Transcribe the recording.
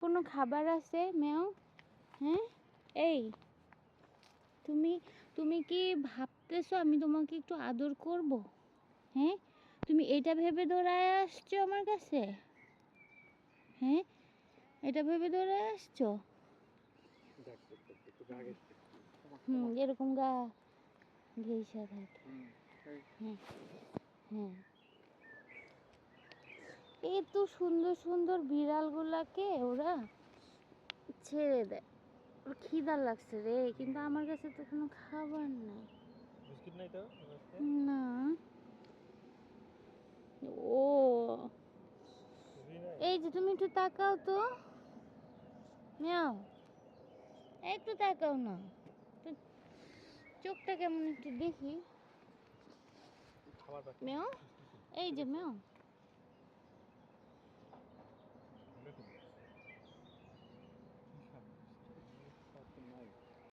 কোনো খাবার আছে মেও? হ্যাঁ এই তুমি তুমি কি ভাবতেছো আমি তোমাকে একটু আদর করব? হ্যাঁ তুমি এটা ভেবে দৌড়ায় আসছো আমার কাছে? হ্যাঁ এটা ভেবে দৌড়ায় আসছো? এরকম গা ঘেঁষা থাকে। হ্যাঁ হ্যাঁ এত সুন্দর সুন্দর বিড়ালগুলাকে ওরা ছেড়ে দেয়। ওর খিদা লাগছে রে, কিন্তু আমার কাছে তো কোনো খাবার নাই। বিস্কিট নাই তো? না। ও এই যে তুমি একটু তাকাও তো মিয়াও, একটু তাকাও না তো, চোখটা কেমন একটু দেখি। খাবার মেও এই যে মেও